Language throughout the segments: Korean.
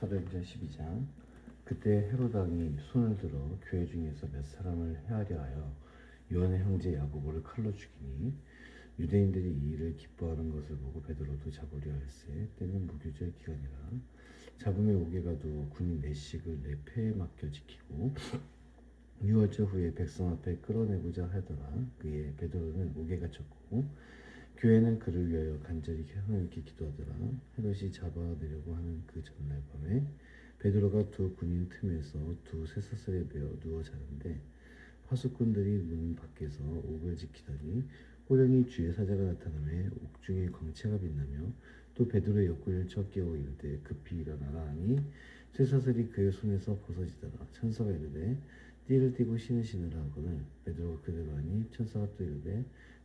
사도행전 12장. 그때 헤롯 왕이 손을 들어 교회 중에서 몇 사람을 해하려 하여 요한의 형제 야고보를 칼로 죽이니 유대인들이 이 일을 기뻐하는 것을 보고 베드로도 잡으려 할세 때는 무교절 기간이라. 잡음에 오게 가도 군인 내식을 내 패에 맡겨 지키고 6월절 후에 백성 앞에 끌어내고자 하더라. 그에 베드로는 옥에 갇혔고 교회는 그를 위하여 간절히 하나님께 기도하더라. 헤롯이 잡아내려고 하는 그 전날 밤에 베드로가 두 군인 틈에서 두 쇠사슬에 베어 누워 자는데 파수꾼들이 문 밖에서 옥을 지키더니 호련히 주의 사자가 나타나매 옥중에 광채가 빛나며 또 베드로의 옆구리를 쳐 깨워 이르되 급히 일어나라 하니 쇠사슬이 그의 손에서 벗어지더라. 천사가 이르되 띠를 띠고 신을 신으라 하거늘 베드로가 그대로 하니 천사가 또 이르되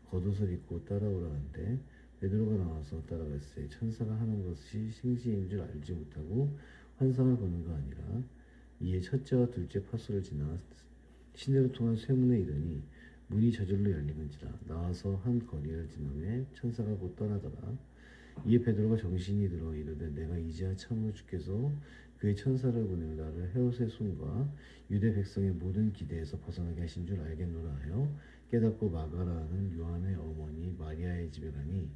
겉옷을 입고 따라오라 하는데 베드로가 나와서 따라갈새 천사가 하는 것이 생시인 줄 알지 못하고 환상을 보는 거 아니라. 이에 첫째와 둘째 파수를 지나 시내로 통한 쇠문에 이르니 문이 저절로 열리는지라. 나와서 한 거리를 지나매 천사가 곧 떠나더라. 이에 베드로가 정신이 들어 이르되 내가 이제야 참으로 주께서 그의 천사를 보내어 나를 헤롯의 손과 유대 백성의 모든 기대에서 벗어나게 하신 줄 알겠노라 하여 깨닫고 마가라는 요한의 어머니 마리아의 집에 가니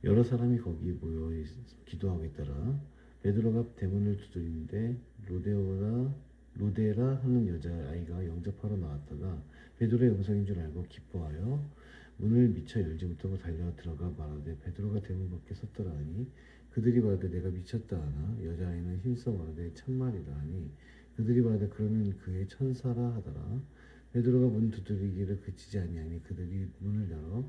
여러 사람이 거기 모여 기도하고 있더라. 베드로가 대문을 두드리는데 로데라 하는 여자아이가 영접하러 나왔다가 베드로의 음성인 줄 알고 기뻐하여 문을 미처 열지 못하고 달려 들어가 말하되 베드로가 대문 밖에 섰더라 하니 그들이 말하되 내가 미쳤다 하나 여자아이는 힘써 말하되 참말이라 하니 그들이 말하되 그러면 그의 천사라 하더라. 베드로가 문 두드리기를 그치지 아니하니 그들이 문을 열어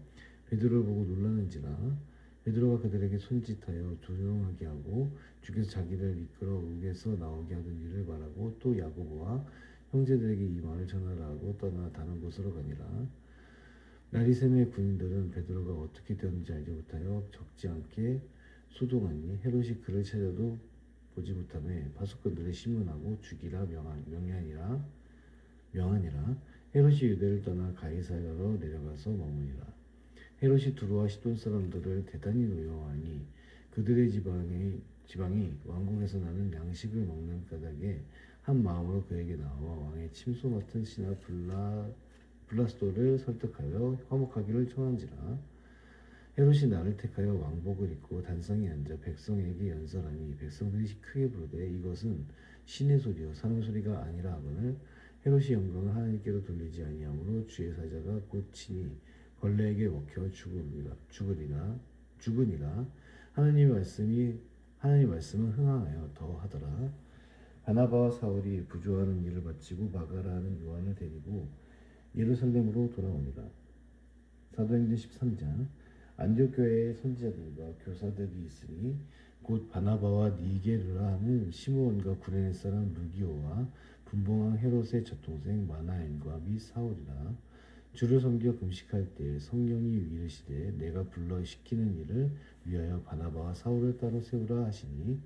베드로를 보고 놀라는지라. 베드로가 그들에게 손짓하여 조용하게 하고 주께서 자기를 이끌어 옥에서 나오게 하던 일을 말하고 또 야고보와 형제들에게 이 말을 전하라 하고 떠나 다른 곳으로 가니라. 나리샘의 군인들은 베드로가 어떻게 되었는지 알지 못하여 적지 않게 소동하니 헤롯이 그를 찾아도 보지 못하며 파수꾼들을 신문하고 죽이라 명하니라. 헤롯이 유대를 떠나 가이사랴로 내려가서 머무니라. 헤롯이 두로와 시돈 사람들을 대단히 노여워하니 그들의 지방이 왕궁에서 나는 양식을 먹는 까닭에 한 마음으로 그에게 나와 왕의 침소 맡은 신하 블라스도를 설득하여 화목하기를 청한지라. 헤롯이 나를 택하여 왕복을 입고 단상에 앉아 백성에게 연설하니 백성들이 크게 부르되 이것은 신의 소리요 사람의 소리가 아니라 하거늘 헤롯이 영광을 하나님께로 돌리지 아니하므로 주의 사자가 곧 친히 벌레에게 먹혀 죽으니라. 하나님 말씀은 흥하여 더하더라. 바나바와 사울이 부조하는 일을 마치고 마가라는 요한을 데리고 예루살렘으로 돌아옵니다. 사도행전 13장. 안디옥 교회의 선지자들과 교사들이 있으니 곧 바나바와 니게르라 하는 시므온과 구레네 사람 루기오와 분봉왕 헤롯의 젖동생 마나엔과 및 사울이라. 주를 섬겨 금식할 때 성령이 이르시되 내가 불러 시키는 일을 위하여 바나바와 사울을 따로 세우라 하시니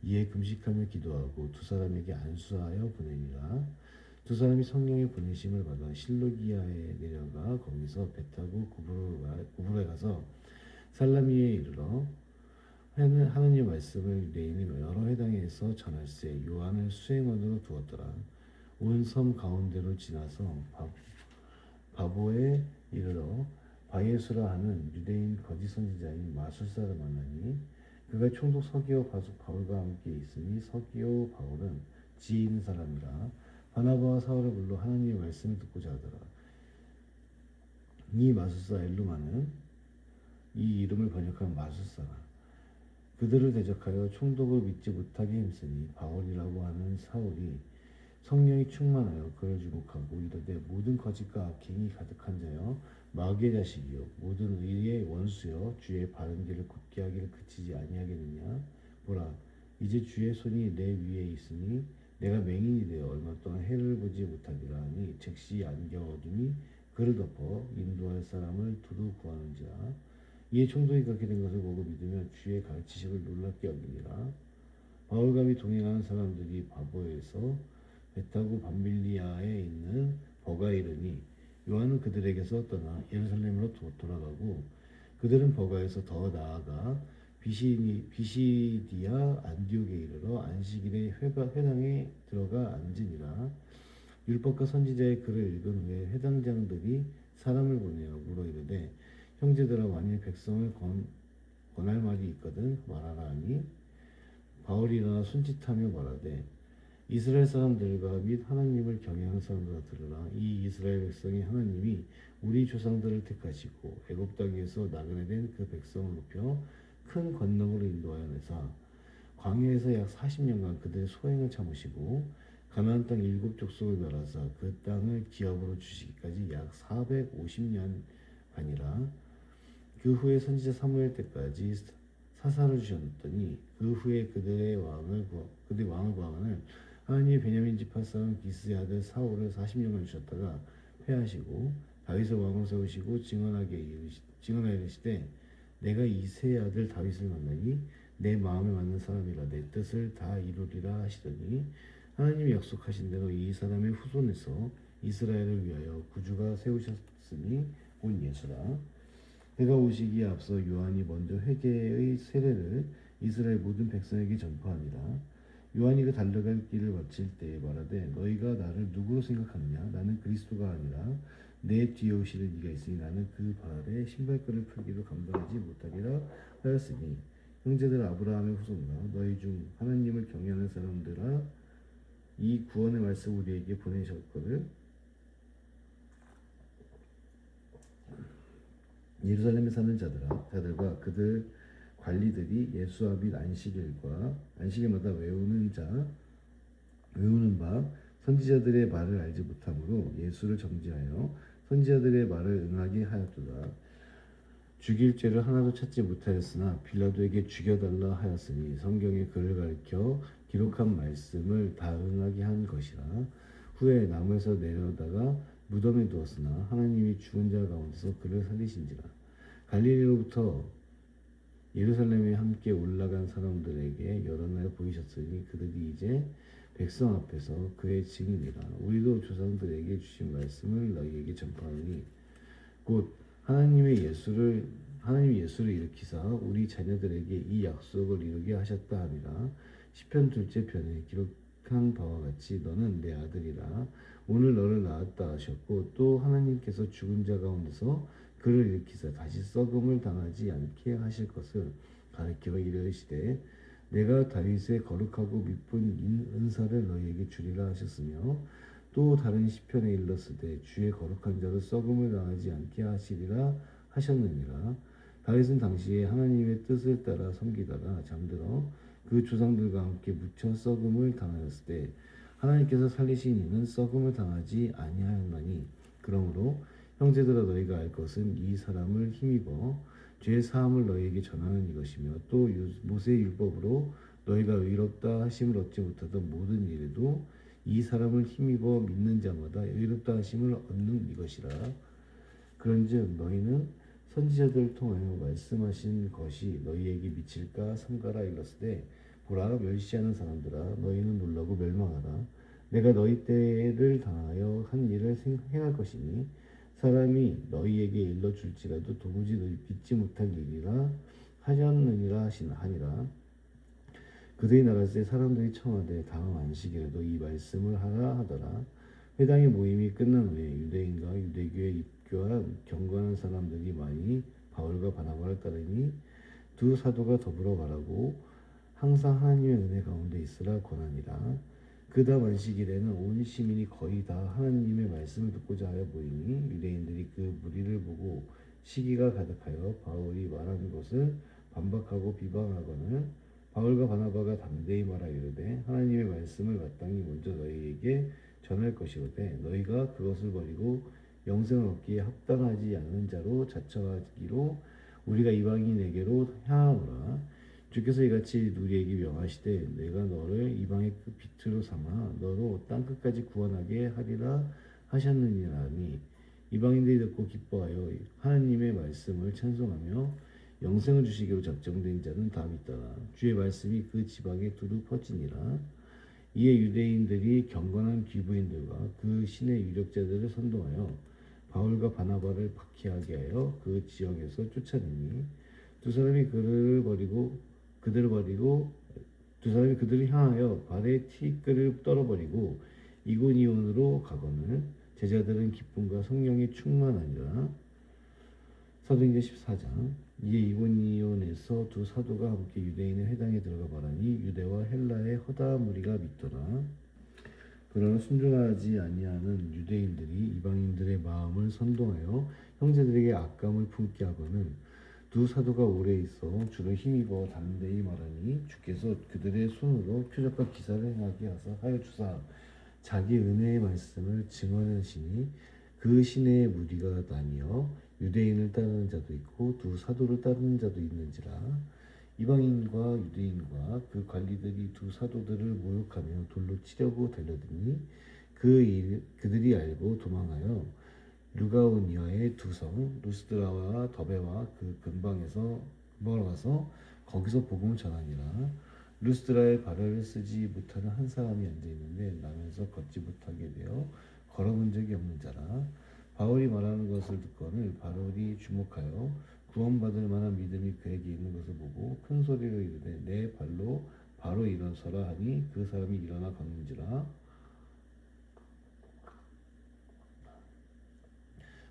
이에 금식하며 기도하고 두 사람에게 안수하여 보내니라. 두 사람이 성령의 보내심을 받아 실로기아에 내려가 거기서 배 타고 구브로에 가서 살라미에 이르러 하느님 말씀을 유대인의 여러 회당에서 전할세 요한을 수행원으로 두었더라. 온 섬 가운데로 지나서 바보에 이르러 바예수라 하는 유대인 거짓 선지자인 마술사를 만나니 그가 총독 서기오 바울과 함께 있으니 서기오 바울은 지혜 있는 사람이라. 바나바와 사울을 불러 하나님의 말씀을 듣고자 하더라. 이 마술사 엘루마는 이 이름을 번역한 마술사라. 그들을 대적하여 총독을 믿지 못하게 힘쓰니 바울이라고 하는 사울이 성령이 충만하여 그를 주목하고 이르되 모든 거짓과 악행이 가득한 자여 마귀의 자식이요 모든 의의 원수여 주의 바른 길을 굳게 하기를 그치지 아니하겠느냐. 보라 이제 주의 손이 내 위에 있으니 내가 맹인이 되어 얼마 동안 해를 보지 못하리라 하니 즉시 안개 어둠이 그를 덮어 인도할 사람을 두루 구하는지라. 이에 총독이 그렇게 된 것을 보고 믿으며 주의 가르치심을 놀랍게 여기니라. 바울과 및 동행하는 사람들이 바보에서 배 타고 밤밀리아에 있는 버가에 이르니 요한은 그들에게서 떠나 예루살렘으로 돌아가고 그들은 버가에서 더 나아가 비시디아 안디옥에 이르러 안식일에 회당에 들어가 앉으니라. 율법과 선지자의 글을 읽은 후에 회당장들이 사람을 보내어 물어 이르되 형제들아 만일 백성을 권할 말이 있거든 말하라 하니 바울이 일어나 손짓하며 말하되 이스라엘 사람들과 및 하나님을 경외하는 사람들아 들으라. 이 이스라엘 백성이 하나님이 우리 조상들을 택하시고 애굽 땅에서 나그네 된 그 백성을 높여 큰 권능으로 인도하여 내사 광야에서 약 40년간 그들의 소행을 참으시고 가나안 땅 7족속을 멸하사 그 땅을 기업으로 주시기까지 약 450년 반이라. 그 후에 선지자 사무엘 때까지 사사를 주셨더니 그 후에 그들의 왕을 구하거늘 하나님이 베냐민 지파 사람 기스의 아들 사울을 40년간 주셨다가 패하시고 다윗을 왕으로 세우시고 증언하여 이르시되 내가 이새의 아들 다윗을 만나니 내 마음에 맞는 사람이라 내 뜻을 다 이루리라 하시더니 하나님이 약속하신 대로 이 사람의 후손에서 이스라엘을 위하여 구주가 세우셨으니 곧 예수라. 그가 오시기에 앞서 요한이 먼저 회개의 세례를 이스라엘 모든 백성에게 전파하니라. 요한이 그 달려갈 길을 마칠 때에 말하되 너희가 나를 누구로 생각하느냐 나는 그리스도가 아니라 내 뒤에 오시는 이가 있으니 나는 그 발에 신발끈을 풀기도 감당하지 못하리라 하였으니 형제들 아브라함의 후손들아 너희 중 하나님을 경외하는 사람들아 이 구원의 말씀 우리에게 보내셨거늘 예루살렘에 사는 자들과 그들 관리들이 예수와 및 안식일마다 외우는 바 선지자들의 말을 알지 못하므로 예수를 정죄하여 선지자들의 말을 응하게 하였도다. 죽일 죄를 하나도 찾지 못하였으나 빌라도에게 죽여달라 하였으니 성경에 그를 가리켜 기록한 말씀을 다 응하게 한 것이라. 후에 나무에서 내려다가 무덤에 두었으나 하나님이 죽은 자 가운데서 그를 살리신지라. 갈릴리로부터 예루살렘에 함께 올라간 사람들에게 여러 날 보이셨으니 그들이 이제 백성 앞에서 그의 증인이라. 우리도 조상들에게 주신 말씀을 너희에게 전파하니 곧 하나님이 예수를 일으키사 우리 자녀들에게 이 약속을 이루게 하셨다 하니라. 시편 2째 편에 기록한 바와 같이 너는 내 아들이라 오늘 너를 낳았다 하셨고 또 하나님께서 죽은 자 가운데서 그를 일으키사 다시 썩음을 당하지 않게 하실 것을 가르쳐 이르시되 내가 다윗의 거룩하고 미쁜 은사를 너희에게 주리라 하셨으며 또 다른 시편에 일렀으되 주의 거룩한 자를 썩음을 당하지 않게 하시리라 하셨느니라. 다윗은 당시에 하나님의 뜻을 따라 섬기다가 잠들어 그 조상들과 함께 묻혀 썩음을 당하였을 때 하나님께서 살리신 이는 썩음을 당하지 아니하였나니 그러므로 형제들아 너희가 알 것은 이 사람을 힘입어 죄 사함을 너희에게 전하는 이것이며 또 모세의 율법으로 너희가 의롭다 하심을 얻지 못하던 모든 일에도 이 사람을 힘입어 믿는 자마다 의롭다 하심을 얻는 이것이라. 그런즉 너희는 선지자들을 통하여 말씀하신 것이 너희에게 미칠까 삼가라 일렀으되 보라 멸시하는 사람들아 너희는 놀라고 멸망하라. 내가 너희 때를 당하여 한 일을 행할 것이니 사람이 너희에게 일러줄지라도 도무지 너희 믿지 못할 일이라 하셨느니라 하니라. 그들이 나갈 때 사람들이 청하되 다음 안식일에도 이 말씀을 하라 하더라. 회당의 모임이 끝난 후에 유대인과 유대교에 입교한 경건한 사람들이 많이 바울과 바나바를 따르니 두 사도가 더불어 말하고 항상 하나님의 은혜 가운데 있으라 권하니라. 그 다음 안식일에는 온 시민이 거의 다 하나님의 말씀을 듣고자 하여 모이니 유대인들이 그 무리를 보고 시기가 가득하여 바울이 말하는 것을 반박하고 비방하거늘 바울과 바나바가 담대히 말하 이르되 하나님의 말씀을 마땅히 먼저 너희에게 전할 것이로되 너희가 그것을 버리고 영생을 얻기에 합당하지 않는 자로 자처하기로 우리가 이방인에게로 향하노라. 주께서 이같이 우리에게 명하시되 내가 너를 이방의 빛으로 삼아 너로 땅 끝까지 구원하게 하리라 하셨느니라니 이방인들이 듣고 기뻐하여 하나님의 말씀을 찬송하며 영생을 주시기로 작정된 자는 다 믿더라. 주의 말씀이 그 지방에 두루 퍼지니라. 이에 유대인들이 경건한 귀부인들과 그 신의 유력자들을 선동하여 바울과 바나바를 박해하게 하여 그 지역에서 쫓아내니 두 사람이 그들을 버리고 두 사람이 그들을 향하여 발에 티끌을 떨어버리고 이고니온으로 가거늘 제자들은 기쁨과 성령의 충만하니라. 사도행전 14장. 이에 이고니온에서 두 사도가 함께 유대인의 회당에 들어가 말하니 유대와 헬라의 허다 무리가 믿더라. 그러나 순종하지 아니하는 유대인들이 이방인들의 마음을 선동하여 형제들에게 악감을 품게 하거늘 두 사도가 오래 있어 주로 힘입어 담대히 말하니 주께서 그들의 손으로 표적과 기사를 행하게 하여 주사 자기 은혜의 말씀을 증언하시니 그 시내에 무리가 나뉘어 유대인을 따르는 자도 있고 두 사도를 따르는 자도 있는지라. 이방인과 유대인과 그 관리들이 두 사도들을 모욕하며 돌로 치려고 달려드니 그들이 알고 도망하여 루가오니아의 두 성 루스드라와 더베와 그 근방에서 가서 거기서 복음을 전하니라. 루스드라에 발을 쓰지 못하는 한 사람이 앉아 있는데 나면서 걷지 못하게 되어 걸어본 적이 없는 자라. 바울이 말하는 것을 듣거늘 바울이 주목하여 구원받을 만한 믿음이 그에게 있는 것을 보고 큰 소리로 이르되 내 발로 바로 일어서라 하니 그 사람이 일어나 걷는지라.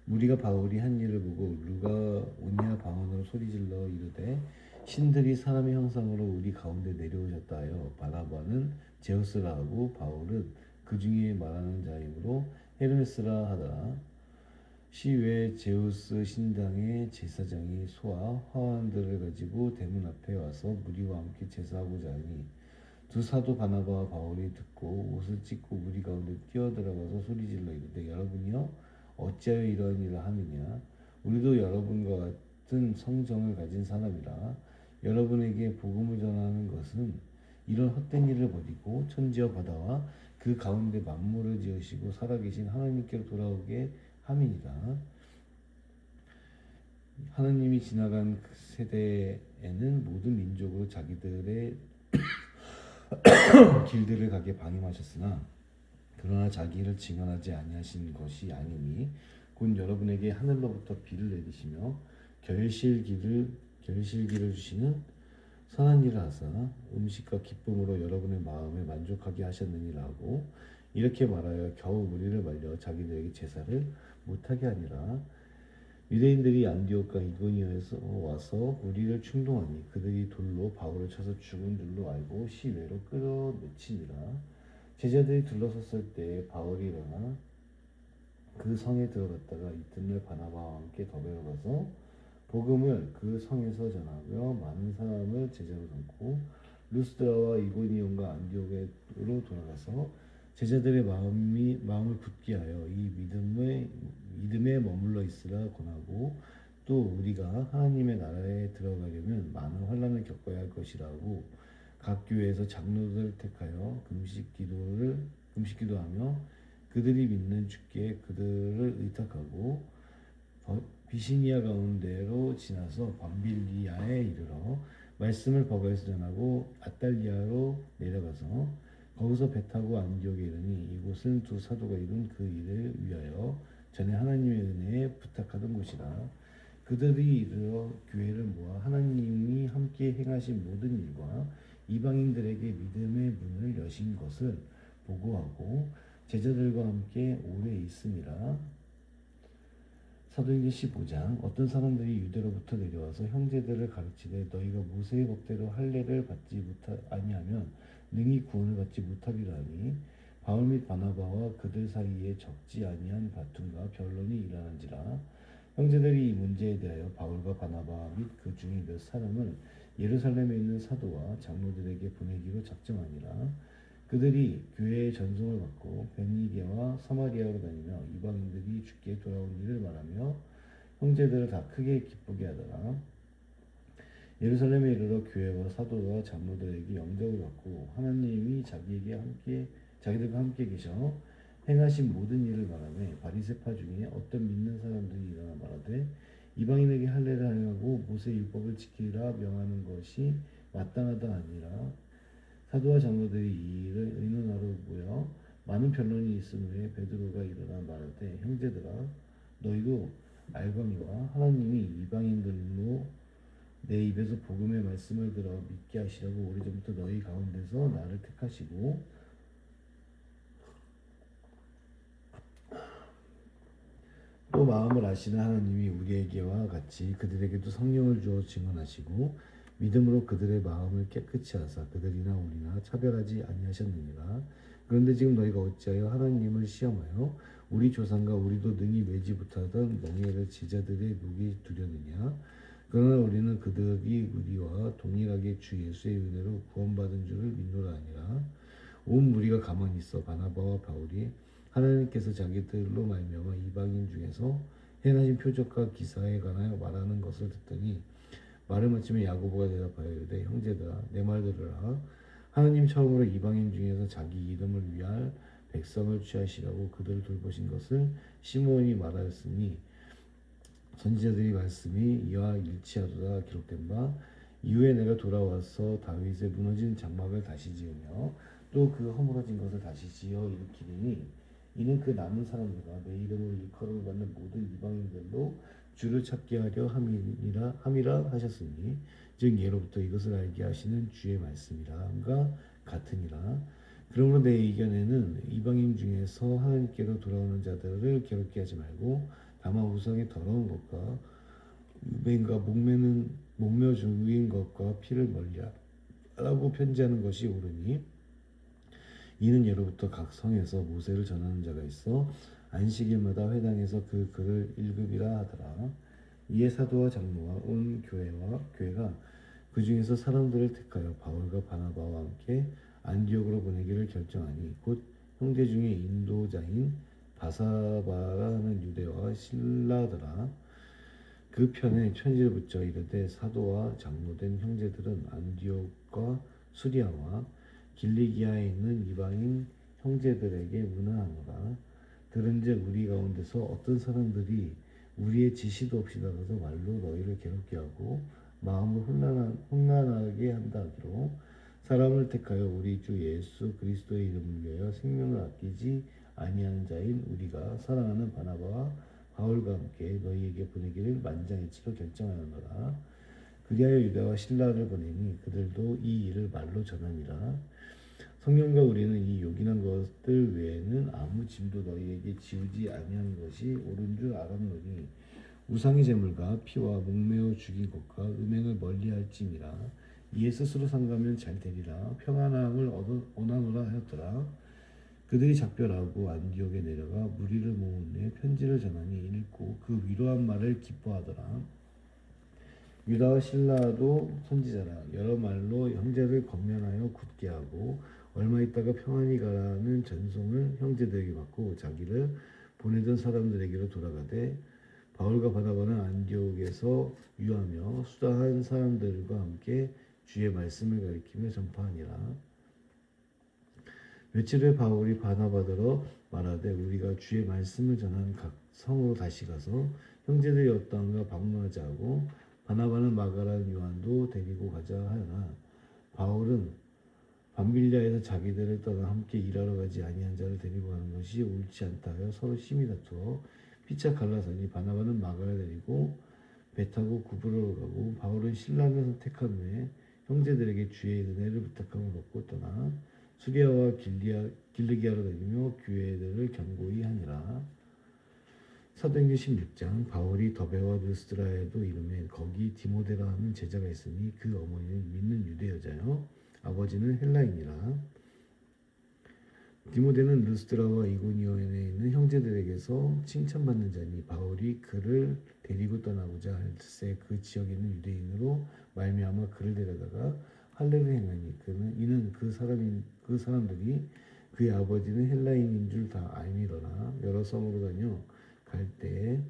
무리가 바울이 한 일을 보고 루가오니아 방언으로 소리질러 이르되 신들이 사람의 형상으로 우리 가운데 내려오셨다 하여 바나바는 제우스라 하고 바울은 그 중에 말하는 자이므로 헤르메스라 하더라. 시외 제우스 신당의 제사장이 소와 화환들을 가지고 대문 앞에 와서 무리와 함께 제사하고자 하니 두 사도 바나바와 바울이 듣고 옷을 찢고 무리 가운데 뛰어들어가서 소리질러 이르되 여러분이여 어찌하여 이러한 일을 하느냐. 우리도 여러분과 같은 성정을 가진 사람이라. 여러분에게 복음을 전하는 것은 이런 헛된 일을 버리고 천지와 바다와 그 가운데 만물을 지으시고 살아계신 하나님께로 돌아오게 함이니라. 하나님이 지나간 그 세대에는 모든 민족으로 자기들의 길들을 가게 방임하셨으나 그러나 자기를 증언하지 아니하신 것이 아니니 곧 여러분에게 하늘로부터 비를 내리시며 결실기를 주시는 선한 일을 하사 음식과 기쁨으로 여러분의 마음에 만족하게 하셨느니라고 이렇게 말하여 겨우 우리를 말려 자기들에게 제사를 못하게 하니라. 유대인들이 안디옥과 이고니온에서 와서 우리를 충동하니 그들이 돌로 바울을 쳐서 죽은 줄로 알고 시외로 끌어내치니라. 제자들이 둘러섰을 때 바울이 일어나 그 성에 들어갔다가 이튿날 바나바와 함께 더베로 가서 복음을 그 성에서 전하며 많은 사람을 제자로 삼고 루스드라와 이고니온과 안디옥으로 돌아가서 제자들의 마음을 굳게 하여 이 믿음에 머물러 있으라 권하고 또 우리가 하나님의 나라에 들어가려면 많은 환난을 겪어야 할 것이라고 각 교회에서 장로들을 택하여 금식기도하며 그들이 믿는 주께 그들을 의탁하고 비시니아 가운데로 지나서 밤빌리아에 이르러 말씀을 버가에서 전하고 아달리아로 내려가서 거기서 배 타고 안디옥에 이르니 이곳은 두 사도가 이룬 그 일을 위하여 전에 하나님의 은혜에 부탁하던 곳이라. 그들이 이르러 교회를 모아 하나님이 함께 행하신 모든 일과 이방인들에게 믿음의 문을 여신 것을 보고하고 제자들과 함께 오래 있음이라. 사도행전 15장. 어떤 사람들이 유대로부터 내려와서 형제들을 가르치되 너희가 모세의 법대로 할례를 받지 아니하면 능히 구원을 받지 못하리라 하니 바울 및 바나바와 그들 사이에 적지 아니한 다툼과 변론이 일어난지라. 형제들이 이 문제에 대하여 바울과 바나바 및 그 중에 몇 사람을 예루살렘에 있는 사도와 장로들에게 보내기로 작정하니라. 그들이 교회의 전송을 받고 베니게와 사마리아로 다니며 이방인들이 주께 돌아온 일을 말하며 형제들을 다 크게 기쁘게 하더라. 예루살렘에 이르러 교회와 사도와 장로들에게 영접을 받고 하나님이 자기들과 함께 계셔 행하신 모든 일을 말하며 바리새파 중에 어떤 믿는 사람들이 일어나 말하되 이방인에게 할례를 하고 모세 율법을 지키라 명하는 것이 마땅하다 하니라. 사도와 장로들이 이 일을 의논하러 모여 많은 변론이 있은 후에 베드로가 일어나 말하되 형제들아 너희도 알거니와 하나님이 이방인들로 내 입에서 복음의 말씀을 들어 믿게 하시려고 오래전부터 너희 가운데서 나를 택하시고 또 마음을 아시는 하나님이 우리에게와 같이 그들에게도 성령을 주어 증언하시고 믿음으로 그들의 마음을 깨끗이 하사 그들이나 우리나 차별하지 아니하셨느니라. 그런데 지금 너희가 어찌하여 하나님을 시험하여 우리 조상과 우리도 능히 매지 못하던 멍에를 제자들의 목에 두려느냐. 그러나 우리는 그들이 우리와 동일하게 주 예수의 은혜로 구원받은 줄을 믿노라 하니라. 온 무리가 가만히 있어 바나바와 바울이 하나님께서 자기들로 말미암아 이방인 중에서 행하신 표적과 기사에 관하여 말하는 것을 듣더니 말을 마치며 야고보가 대답하여 이르되 형제들아 내 말 들으라. 하나님 처음으로 이방인 중에서 자기 이름을 위할 백성을 취하시라고 그들을 돌보신 것을 시므온이 말하였으니 선지자들이 말씀이 이와 일치하도다 기록된 바 이후에 내가 돌아와서 다윗의 무너진 장막을 다시 지으며 또 그 허물어진 것을 다시 지어 일으키리니 이는 그 남은 사람들과 내 이름으로 일컬음을 받는 모든 이방인들로 주를 찾게 하려 함이라 하셨으니 즉 예로부터 이것을 알게 하시는 주의 말씀이라가 같으니라. 그러므로 내 의견에는 이방인 중에서 하나님께로 돌아오는 자들을 괴롭게 하지 말고 다만 우상의 더러운 것과 유배인과 목매 주인 것과 피를 멀리하라고 편지하는 것이 옳으니 이는 예로부터 각 성에서 모세를 전하는 자가 있어 안식일마다 회당에서 그 글을 읽으리라 하더라. 이에 사도와 장로와 온 교회가 그 중에서 사람들을 택하여 바울과 바나바와 함께 안디옥으로 보내기를 결정하니 곧 형제 중에 인도자인 바사바라는 유대와 신라더라. 그 편에 편지를 붙여 이르되 사도와 장로된 형제들은 안디옥과 수리아와 길리기아에 있는 이방인 형제들에게 문안하노라. 들은즉 우리 가운데서 어떤 사람들이 우리의 지시도 없이 나가서 말로 너희를 괴롭게 하고 마음을 혼란하게 한다 하기로 사람을 택하여 우리 주 예수 그리스도의 이름을 위하여 생명을 아끼지 아니하는 자인 우리가 사랑하는 바나바와 바울과 함께 너희에게 보내기를 만장일치로 결정하였노라. 그리하여 유다와 신라를 보내니 그들도 이 일을 말로 전하니라. 성령과 우리는 이 요긴한 것들 외에는 아무 짐도 너희에게 지우지 아니하는 것이 옳은 줄 알았노니 우상의 제물과 피와 목매어 죽인 것과 음행을 멀리할지니라. 이에 스스로 상가면 잘 되리라. 평안함을 원하노라 하였더라. 그들이 작별하고 안디옥에 내려가 무리를 모은 후에 편지를 전하니 읽고 그 위로한 말을 기뻐하더라. 유다와 신라도 선지자라 여러 말로 형제를 권면하여 굳게 하고 얼마 있다가 평안히 가라는 전송을 형제들에게 받고 자기를 보내던 사람들에게로 돌아가되 바울과 바나바는 안디옥에서 유하며 수다한 사람들과 함께 주의 말씀을 가리키며 전파하니라. 며칠 후에 바울이 바나바더러 말하되 우리가 주의 말씀을 전한 각 성으로 다시 가서 형제들이 어떠한가 방문하자 하고 바나바는 마가라는 요한도 데리고 가자 하였으나 바울은 밤빌리아에서 자기들을 떠나 함께 일하러 가지 아니한 자를 데리고 가는 것이 옳지 않다 하여 서로 심히 다투어 피차 갈라서니 바나바는 마가를 데리고 배 타고 구브로로 가고 바울은 신라를 선택한 후에 형제들에게 주의 은혜를 부탁함을 받고 떠나 수리아와 길르기아로 다니며 교회들을 견고히 하니라. 사도행전 16장 바울이 더베와 르스드라에도 이르매 거기 디모데라 하는 제자가 있으니 그 어머니는 믿는 유대 여자요 아버지는 헬라인이라. 디모데는 르스드라와 이고니온에 있는 형제들에게서 칭찬받는 자니 바울이 그를 데리고 떠나고자 할새 그 지역에 있는 유대인으로 말미암아 그를 데려다가 할례를 행하니 이는 그 사람들이 그의 아버지는 헬라인인 줄 다 알미더라. 여러 성으로 다녀 갈 때에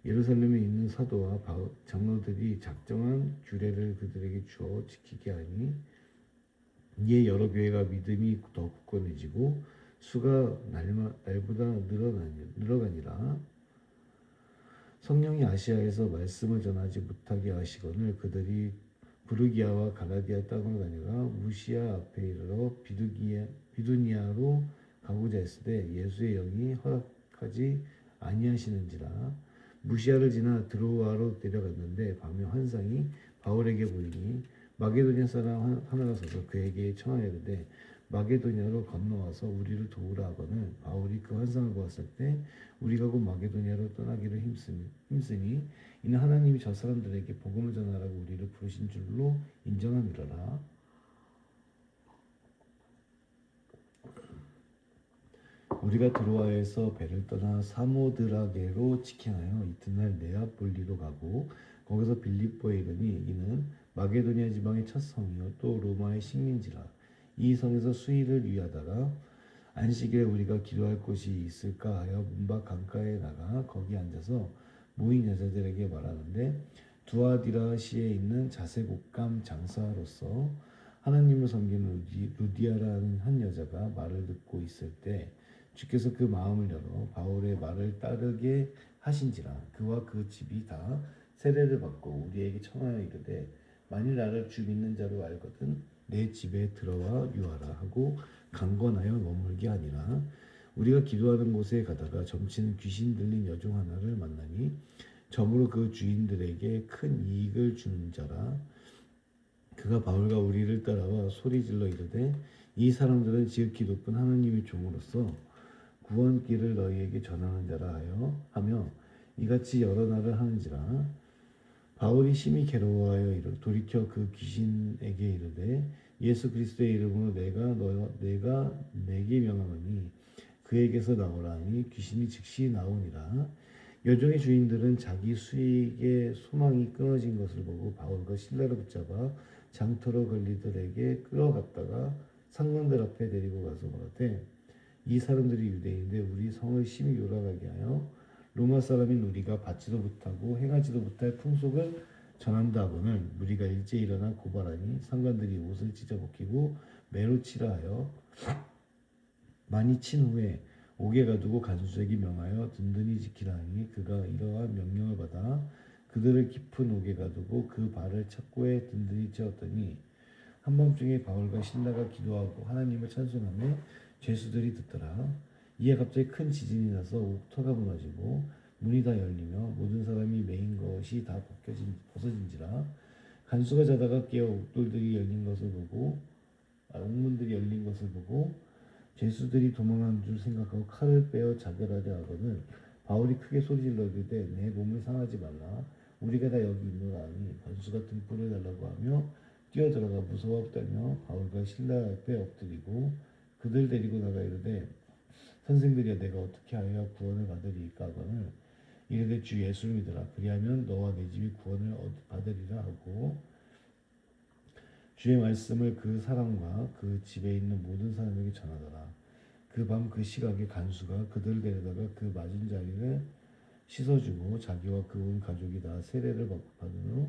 예루살렘에 있는 사도와 장로들이 작정한 규례를 그들에게 주어 지키게 하니 이에 여러 교회가 믿음이 더 굳건해지고 수가 날보다 늘어가니라. 성령이 아시아에서 말씀을 전하지 못하게 하시거늘 그들이 부르기아와 갈라디아 땅으로 다녀가 무시아 앞에 이르러 비두니아로 가고자 했으되 예수의 영이 허락하지 아니하시는지라. 무시아를 지나 드로아로 내려갔는데 밤에 환상이 바울에게 보이니 마게도냐 사람 하나가 서서 그에게 청하였는데 마게도냐로 건너와서 우리를 도우라 하거늘 바울이 그 환상을 보았을 때 우리가 곧 마게도냐로 떠나기를 힘쓰니 이는 하나님이 저 사람들에게 복음을 전하라고 우리를 부르신 줄로 인정함이로라. 우리가 드로아에서 배를 떠나 사모드라게로 직행하여 이튿날 네아폴리로 가고 거기서 빌립보에 이르니 이는 마게도니아 지방의 첫 성이요 또 로마의 식민지라. 이 성에서 수일을 위하다가 안식일에 우리가 기도할 곳이 있을까 하여 문밖 강가에 나가 거기 앉아서 모인 여자들에게 말하는데 두아디라시에 있는 자색옷감 장사로서 하나님을 섬기는 루디아라는 한 여자가 말을 듣고 있을 때 주께서 그 마음을 열어 바울의 말을 따르게 하신지라. 그와 그 집이 다 세례를 받고 우리에게 청하여 이르되 만일 나를 주 믿는 자로 알거든 내 집에 들어와 유하라 하고 강권하여 머물게 하니라. 우리가 기도하는 곳에 가다가 점치는 귀신 들린 여종 하나를 만나니 점으로 그 주인들에게 큰 이익을 주는 자라. 그가 바울과 우리를 따라와 소리질러 이르되 이 사람들은 지극히 높은 하나님의 종으로서 구원길을 너희에게 전하는 자라 하며 이같이 여러 날을 하는지라. 바울이 심히 괴로워하여 돌이켜 그 귀신에게 이르되 예수 그리스도의 이름으로 내가 내게 명하노니 그에게서 나오라 하니 귀신이 즉시 나오니라. 여종의 주인들은 자기 수익의 소망이 끊어진 것을 보고 바울과 실라를 붙잡아 장터로 걸리들에게 끌어갔다가 상관들 앞에 데리고 가서 말하되 이 사람들이 유대인인데 우리 성을 심히 요란하게 하여 로마 사람인 우리가 받지도 못하고 행하지도 못할 풍속을 전한다 하거늘 우리가 일제 일어나 고발하니 상관들이 옷을 찢어 벗기고 매로 치라 하여 많이 친 후에 옥에 가두고 간수에게 명하여 든든히 지키라 하니 그가 이러한 명령을 받아 그들을 깊은 옥에 가두고 그 발을 착고에 든든히 채웠더니 한밤중에 바울과 신라가 기도하고 하나님을 찬송하며 죄수들이 듣더라. 이에 갑자기 큰 지진이 나서 옥터가 무너지고 문이 다 열리며 모든 사람이 매인 것이 다 벗어진지라. 간수가 자다가 깨어 옥문들이 열린 것을 보고 죄수들이 도망한 줄 생각하고 칼을 빼어 자결하려 하거늘 바울이 크게 소리질러 이르되 내 몸을 상하지 말라. 우리가 다 여기 있노라 하니 간수가 등불을 달라고 하며 뛰어들어가 무서워 떨며 바울과 신라 앞에 엎드리고 그들 데리고 나가 이르되 선생들이여 내가 어떻게 하여야 구원을 받으리이까 하거늘 이르되 주 예수를 믿으라. 그리하면 너와 내 집이 구원을 받으리라 하고 주의 말씀을 그 사람과 그 집에 있는 모든 사람에게 전하더라. 그 밤 그 시각에 간수가 그들을 데려다가 그 맞은 자리를 씻어주고 자기와 그 온 가족이 다 세례를 받은 후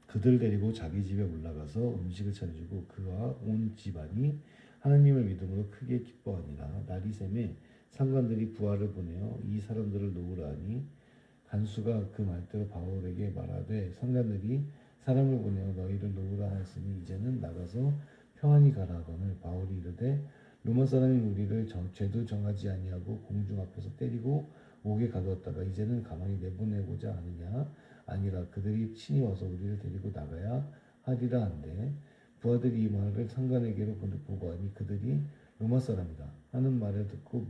그들 데리고 자기 집에 올라가서 음식을 차려주고 그와 온 집안이 하나님을 믿음으로 크게 기뻐하니라. 날이 새매 상관들이 부하를 보내어 이 사람들을 놓으라 하니 간수가 그 말대로 바울에게 말하되 상관들이 사람을 보내어 너희를 놓으라 하였으니 이제는 나가서 평안히 가라 하거늘 바울이 이르되 로마 사람이 우리를 죄도 정하지 아니하고 공중 앞에서 때리고 옥에 가두었다가 이제는 가만히 내보내고자 하느냐. 아니라 그들이 친히 와서 우리를 데리고 나가야 하리라 한데 부하들이 이 말을 상관에게로 보고하니 그들이 로마 사람이다 하는 말을 듣고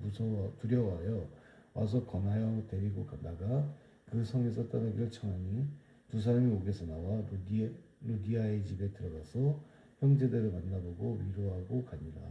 두려워하여 와서 권하여 데리고 나가 그 성에서 떠나기를 청하니 두 사람이 옥에서 나와 루디아의 집에 들어가서 형제들을 만나보고 위로하고 가니라.